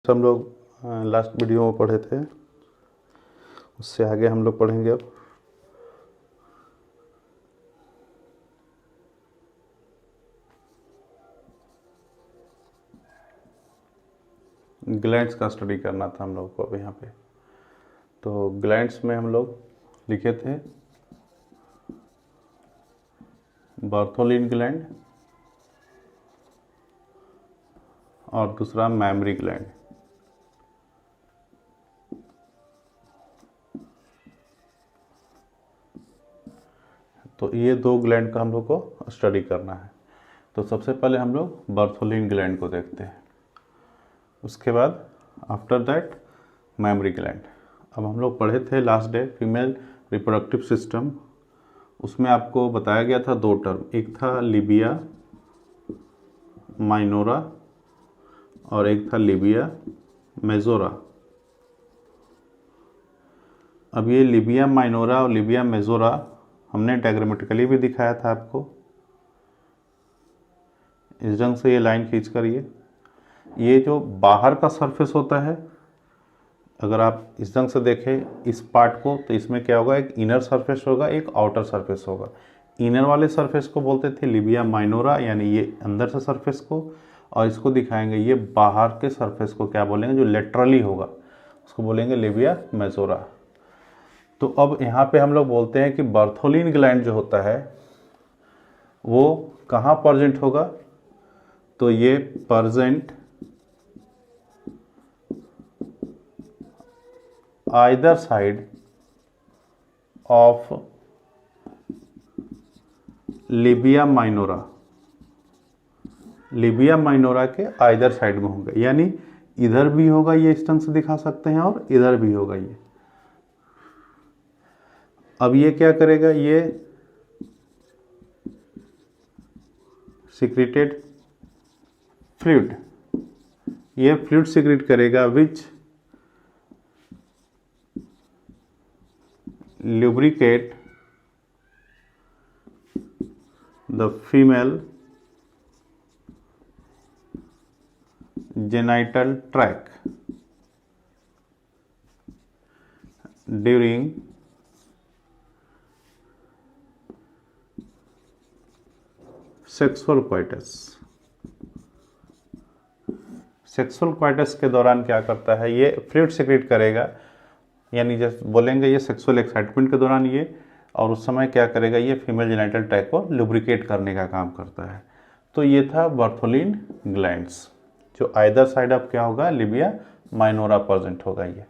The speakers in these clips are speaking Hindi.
हम लोग लास्ट वीडियो में पढ़े थे, उससे आगे हम लोग पढ़ेंगे अब। ग्लैंड्स का स्टडी करना था हम लोग को अब यहाँ पे। तो ग्लैंड्स में हम लोग लिखे थे बर्थोलिन ग्लैंड और दूसरा मैमरी ग्लैंड। तो ये दो ग्लैंड का हम लोग को स्टडी करना है। तो सबसे पहले हम लोग बर्थोलिन ग्लैंड को देखते हैं, उसके बाद आफ्टर दैट मैमरी ग्लैंड। अब हम लोग पढ़े थे last day female reproductive system, उसमें आपको बताया गया था दो टर्म, एक था लिबिया माइनोरा और एक था लिबिया मेजोरा। अब ये लिबिया माइनोरा और लिबिया मेजोरा हमने डायग्रामेटिकली भी दिखाया था आपको, इस ढंग से ये लाइन खींच कर ये जो बाहर का सरफेस होता है, अगर आप इस ढंग से देखें इस पार्ट को, तो इसमें क्या होगा, एक इनर सरफेस होगा, एक आउटर सरफेस होगा। इनर वाले सरफेस को बोलते थे लिबिया माइनोरा, यानी ये अंदर से सरफेस को, और इसको दिखाएंगे ये बाहर के सरफेस को क्या बोलेंगे, जो लेटरली होगा उसको बोलेंगे लिबिया मेजोरा। तो अब यहाँ पे हम लोग बोलते हैं कि बर्थोलिन ग्लैंड जो होता है वो कहाँ प्रेजेंट होगा, तो ये present either side of Libya minora. Libya minora के आइदर साइड में होंगे, यानी इधर भी होगा, ये इस ढंग से दिखा सकते हैं, और इधर भी होगा ये। अब ये क्या करेगा, ये सिक्रेटेड फ्लूइड, ये फ्लूइड सिक्रेट करेगा विच lubricate the female genital tract during sexual coitus. Sexual coitus के दौरान क्या करता है, ये फ्लूइड सिक्रेट करेगा, यानी जैसे बोलेंगे ये सेक्सुअल एक्साइटमेंट के दौरान ये, और उस समय क्या करेगा, ये फीमेल जेनिटल ट्रैक्ट को लुब्रिकेट करने का काम करता है। तो ये था बर्थोलिन ग्लैंड्स, जो आइदर साइड ऑफ क्या होगा, लिबिया माइनोरा प्रेजेंट होगा ये।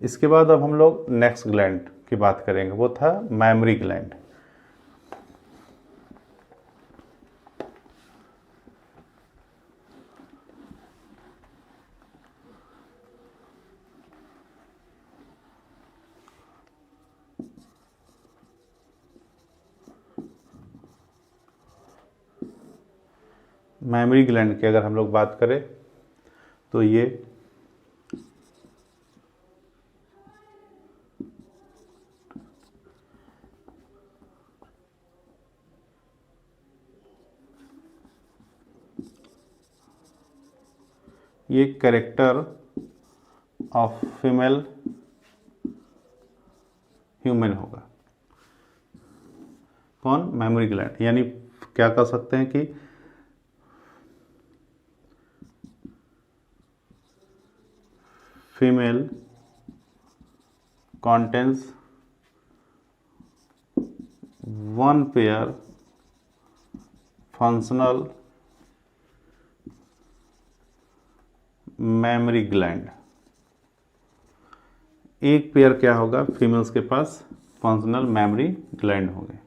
इसके बाद अब हम लोग नेक्स्ट ग्लैंड की बात करेंगे, वो था मैमरी ग्लैंड। मैमरी ग्लैंड की अगर हम लोग बात करें तो ये कैरेक्टर ऑफ फीमेल ह्यूमन होगा। कौन, मैमरी ग्लैंड, यानी क्या कर सकते हैं कि female contains one pair functional mammary gland। एक पेयर क्या होगा, फीमेल्स के पास फंक्शनल मैमरी ग्लैंड होंगे।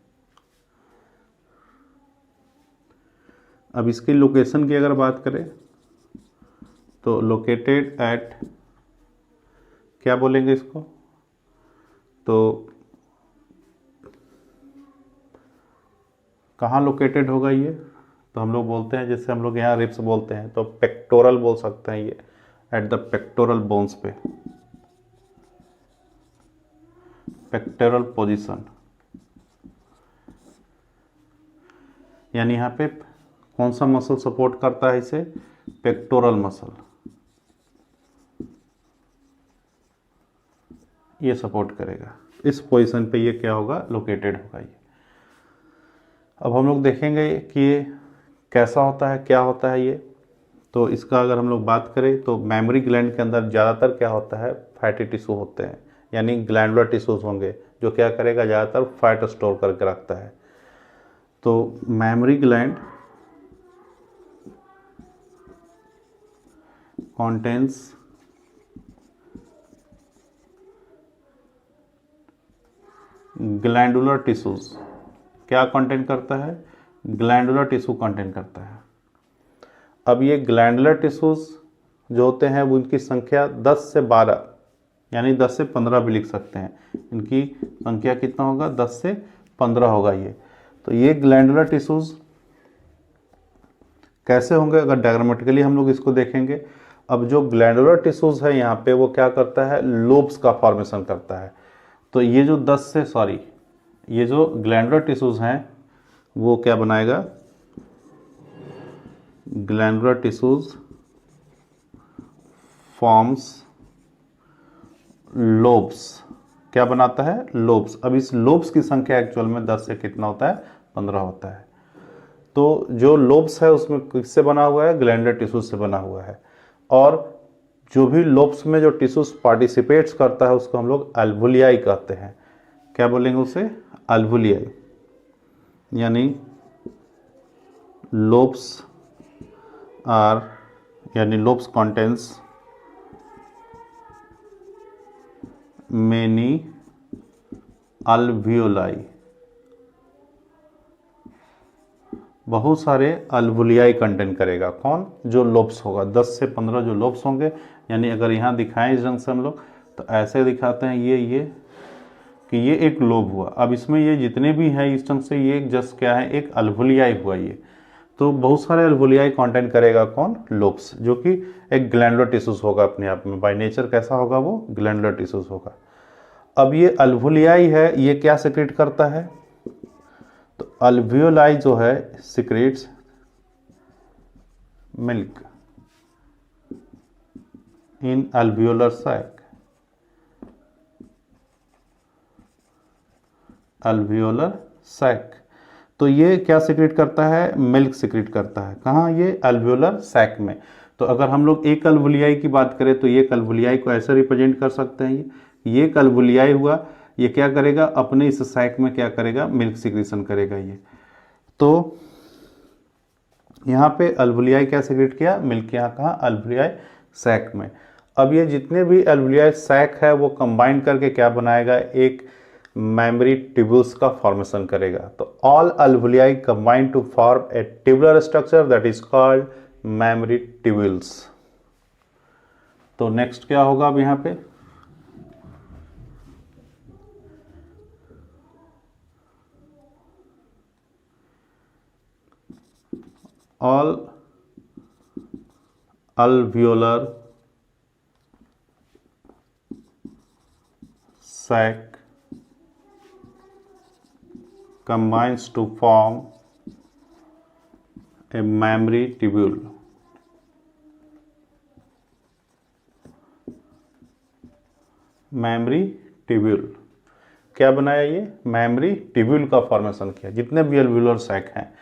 अब इसकी लोकेशन की अगर बात करें तो लोकेटेड एट, क्या बोलेंगे इसको, तो कहाँ लोकेटेड होगा ये, तो हम लोग बोलते हैं, जैसे हम लोग यहाँ रिब्स बोलते हैं तो पेक्टोरल बोल सकते हैं, ये एट द पेक्टोरल बोन्स पे, पेक्टोरल पोजीशन, यानी यहाँ पे कौन सा मसल सपोर्ट करता है इसे, पेक्टोरल मसल। ये सपोर्ट करेगा, इस पोजीशन पे ये क्या होगा, लोकेटेड होगा ये। अब हम लोग देखेंगे कि ये कैसा होता है, क्या होता है ये। तो इसका अगर हम लोग बात करें तो मेमोरी ग्लैंड के अंदर ज़्यादातर क्या होता है, फैटी टिश्यू होते हैं, यानी ग्लैंडुलर टिश्यूज होंगे जो क्या करेगा, ज़्यादातर फैट स्टोर करके रखता है। तो memory gland contains glandular tissues, क्या कंटेंट करता है, ग्लैंडुलर टिश्यू कंटेंट करता है। अब ये ग्लैंडुलर टिश्यूज जो होते हैं वो इनकी संख्या 10 से 12 यानी 10 से 15 भी लिख सकते हैं, इनकी संख्या कितना होगा, 10 से 15 होगा ये। तो ये ग्लैंडुलर टिश्यूज कैसे होंगे, अगर डायग्रामेटिकली हम लोग इसको देखेंगे। अब जो ग्लैंडुलर टिश्यूज है यहाँ पे वो क्या करता है, लोब्स का फॉर्मेशन करता है। तो ये जो ये जो ग्लैंडुलर टिश्यूज हैं वो क्या बनाएगा, ग्लैंडुलर टिश्यूज फॉर्म्स लोब्स, क्या बनाता है, लोब्स। अब इस लोब्स की संख्या एक्चुअल में 10 से कितना होता है, 15 होता है। तो जो लोब्स है उसमें किससे बना हुआ है, ग्लैंडुलर टिश्यूज से बना हुआ है। और जो भी लोब्स में जो टिश्यूज पार्टिसिपेट्स करता है उसको हम लोग अल्वुलियाई कहते हैं। क्या बोलेंगे उसे, अल्वुलियाई, यानी लोब्स आर, यानी लोब्स कंटेंस मेनी अल्वियोलाई, बहुत सारे अल्वुलियाई कंटेंट करेगा। कौन, जो लोब्स होगा, 10 से 15 जो लोब्स होंगे। यानी अगर यहाँ दिखाएं इस ढंग से हम लोग तो ऐसे दिखाते हैं ये कि ये एक लोब हुआ। अब इसमें ये जितने भी हैं इस ढंग से ये जस्ट क्या है, एक अल्वुलियाई हुआ ये। तो बहुत सारे अल्वुलियाई कंटेंट करेगा कौन, लोब्स, जो कि एक ग्लैंडुलर टिश्यूज होगा अपने आप में, बाय नेचर कैसा होगा वो, ग्लैंडुलर टिश्यूज होगा। अब ये अल्वुलियाई है, ये क्या सिक्रेट करता है, तो अल्वियोलाई जो है secretes milk in alveolar sac, alveolar sac. तो ये क्या सिक्रेट करता है, मिल्क सिक्रेट करता है। कहाँ, ये अल्वियोलर सैक में। तो अगर हम लोग एक अल्वुलियाई की बात करें तो ये अल्वुलियाई को ऐसे रिप्रेजेंट कर सकते हैं, ये अल्वुलियाई हुआ, ये क्या करेगा, अपने इस सैक में क्या करेगा, मिल्क सिक्रेशन करेगा ये। तो यहाँ पे अल्वुलियाई क्या सिक्रेट किया, मिल्क, यहाँ कहा अल्वुलियाई सैक में। अब ये जितने भी अल्वुलियाई सैक है वो कंबाइन करके क्या बनाएगा, एक मेमोरी ट्यूब्यूल्स का फॉर्मेशन करेगा। तो all alveoli combine to form a tubular structure that is called memory tubules. तो नेक्स्ट क्या होगा अब यहाँ पे, all alveolar sac combines to form a mammary tubule. Memory tubule क्या बनाया, ये मेमरी ट्यूब्यूल का फॉर्मेशन किया। जितने भी अल्वियोलर सैक हैं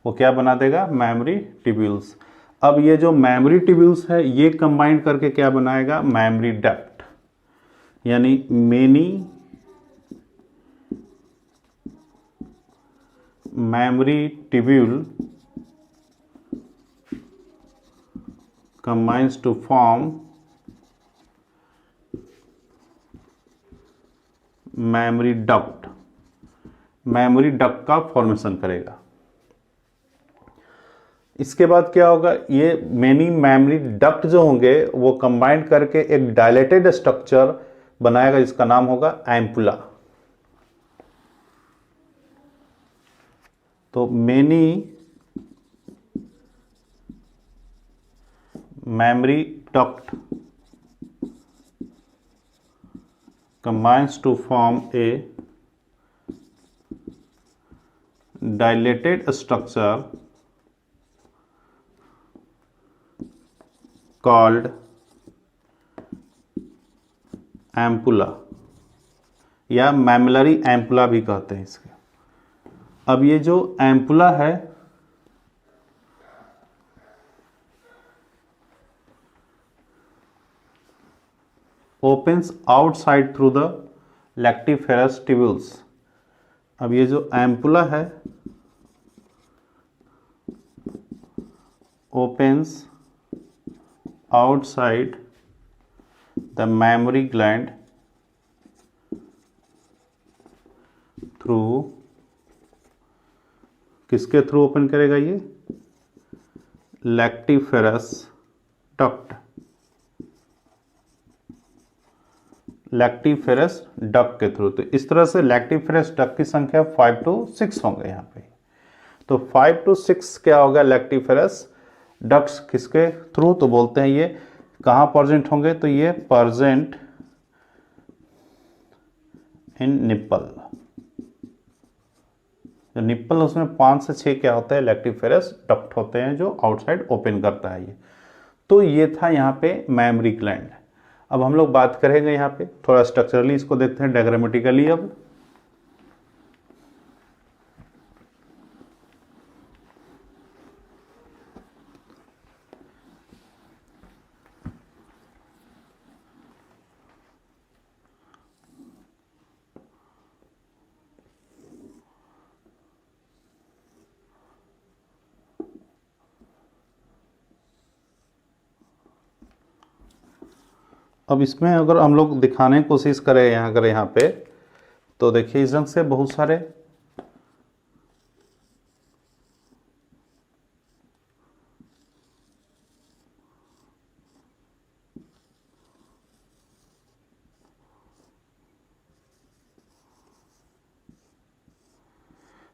वो क्या बना देगा, मेमरी ट्यूब्यूल्स। अब ये जो मेमरी ट्यूब्यूल्स है ये कंबाइन करके क्या बनाएगा, मेमरी डक्ट, यानी many memory tubule combines to form memory duct, memory duct का फॉर्मेशन करेगा। इसके बाद क्या होगा, ये मेनी मेमोरी डक्ट जो होंगे वो कंबाइन करके एक डायलेटेड स्ट्रक्चर बनाएगा जिसका नाम होगा एम्पुला। तो many memory duct combines to form a dilated structure called ampulla। या मैमिलरी एम्पुला भी कहते हैं इसके। अब ये जो एम्पुला है opens outside through the lactiferous tubules. अब ये जो एम्पुला है opens outside the mammary gland through, किसके थ्रू ओपन करेगा ये? लैक्टिफेरस डक्ट, लैक्टिफेरस डक्ट के थ्रू। तो इस तरह से लैक्टिफेरस डक्ट की संख्या 5 to 6 होंगे यहाँ पे। तो 5 to 6 क्या होगा लैक्टिफेरस डक्ट्स किसके थ्रू? तो बोलते हैं ये कहाँ प्रेजेंट होंगे? तो ये प्रेजेंट इन निप्पल। जो निप्पल उसमें 5 से 6 क्या होता है? लैक्टिफेरस डक्ट होते हैं जो आउटसाइड ओपन करता है ये। तो ये था यहाँ पे मैमरी ग्लैंड। अब हम लोग बात करेंगे यहाँ पे थोड़ा स्ट्रक्चरली, इसको देखते हैं डायग्रामेटिकली। अब इसमें अगर हम लोग दिखाने की कोशिश करें यहाँ पे, तो देखिए इस रंग से बहुत सारे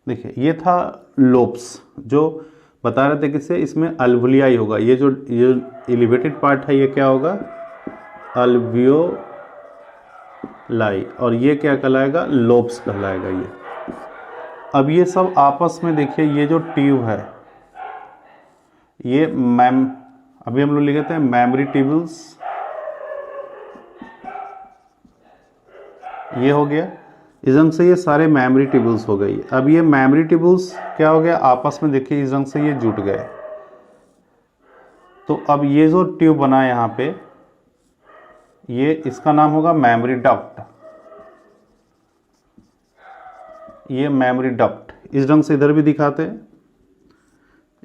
देखिए ये था लोब्स, जो बता रहे थे किससे? इसमें अल्वुलियाई होगा। ये जो एलिवेटेड पार्ट है ये क्या होगा? अल्वियोलाई। और ये क्या कहलाएगा? लोब्स कहलाएगा ये। अब ये सब आपस में देखिए, ये जो ट्यूब है ये अभी हम लोग लिखते हैं मैमरी ट्यूब्यूल्स, ये हो गया। इस रंग से ये सारे मैमरी ट्यूब्यूल्स हो गई। अब ये मैमरी ट्यूब्यूल्स क्या हो गया? आपस में देखिए इस रंग से ये जुट गए। तो अब ये जो ट्यूब बना है यहाँ पे, ये इसका नाम होगा मैमरी डक्ट। ये मैमरी डक्ट इस ढंग से इधर भी दिखाते हैं,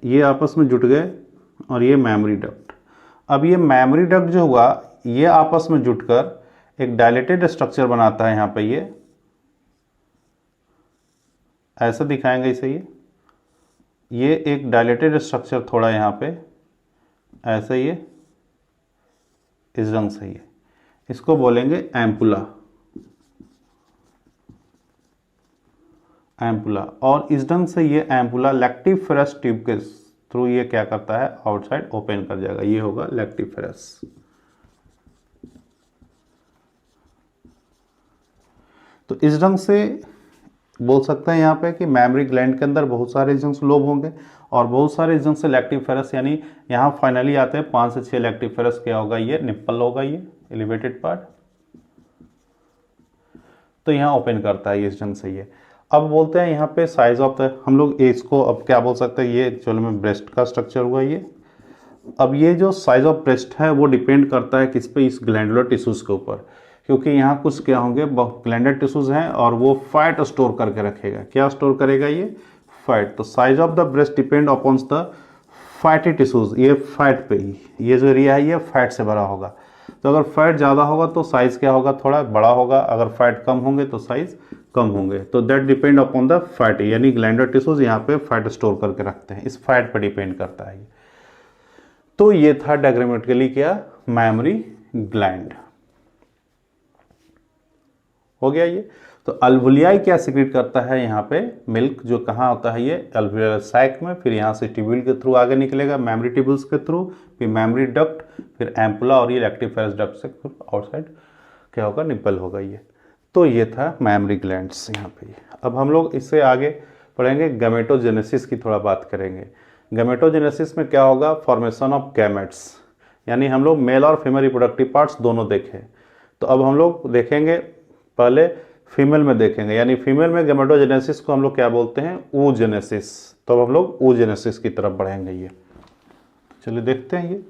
ये आपस में जुट गए और ये मैमरी डक्ट। अब ये मैमरी डक्ट जो हुआ ये आपस में जुटकर एक डायलेटेड स्ट्रक्चर बनाता है। यहाँ पे ये ऐसा दिखाएंगे इसे, ये एक डायलेटेड स्ट्रक्चर थोड़ा यहाँ पे ऐसे, ये इस रंग से, ये इसको बोलेंगे एम्पुला। एम्पुला। और इस ढंग से ये एम्पुला लैक्टिफेरस ट्यूब के थ्रू ये क्या करता है? आउटसाइड ओपन कर जाएगा। ये होगा लैक्टिफेरस। तो इस ढंग से बोल सकते हैं यहाँ पे कि मैमरी ग्लैंड के अंदर बहुत सारे इस ढंग से लोब होंगे और बहुत सारे इस ढंग से लैक्टिफेरस, यानी यहाँ फाइनली आते हैं 5 से 6 लैक्टिफेरस। क्या होगा? ये निप्पल होगा, ये एलिवेटेड पार्ट। तो यहाँ ओपन करता है इस ढंग से ये। अब बोलते हैं यहाँ पे साइज ऑफ द, हम लोग इसको अब क्या बोल सकते हैं? ये एक्चुअल में ब्रेस्ट का स्ट्रक्चर हुआ ये। अब ये जो साइज ऑफ ब्रेस्ट है वो डिपेंड करता है किस पे? इस ग्लैंडुलर टिश्यूज के ऊपर, क्योंकि यहाँ कुछ क्या होंगे? ग्लैंडुलर टिश्यूज हैं और वो फैट स्टोर करके रखेगा। क्या स्टोर करेगा? ये फैट। तो size of the breast depend upon the fatty tissues. ये फैट पे ही, ये जो एरिया है ये फैट से भरा होगा। तो अगर फैट ज़्यादा होगा तो साइज़ क्या होगा? थोड़ा बड़ा होगा। अगर फैट कम होंगे तो साइज़ कम होंगे। तो that depend upon the fat, यानी ग्लैंडुलर टिश्यूज यहाँ पे फैट स्टोर करके रखते हैं, इस फैट पे डिपेंड करता है ये। तो ये था डायग्रामेटिकली क्या? मैमरी ग्लैंड हो गया ये। तो अल्वुलियाई क्या सिक्रेट करता है? यहाँ पे मिल्क जो कहाँ होता है? ये अल्वुलर सैक में, फिर यहाँ से ट्यूब्यूल के थ्रू आगे निकलेगा, मैमरी ट्यूब्यूल्स के थ्रू, फिर मैमरी डक्ट, फिर एम्पुला और ये लैक्टिफेरस डक्ट से आउटसाइड क्या होगा? निप्पल होगा ये। तो ये था मैमरी ग्लैंड्स यहाँ पे। अब हम लोग इससे आगे पढ़ेंगे गैमेटोजेनेसिस की थोड़ा बात करेंगे। गैमेटोजेनेसिस में क्या होगा? फॉर्मेशन ऑफ गैमेट्स, यानी हम लोग मेल और फीमेल रिप्रोडक्टिव पार्ट्स दोनों देखें। तो अब हम लोग देखेंगे पहले फीमेल में देखेंगे, यानी फीमेल में गेमेटोजेनेसिस को हम लोग क्या बोलते हैं, oogenesis। तो अब हम लोग oogenesis की तरफ बढ़ेंगे। ये चलिए देखते हैं ये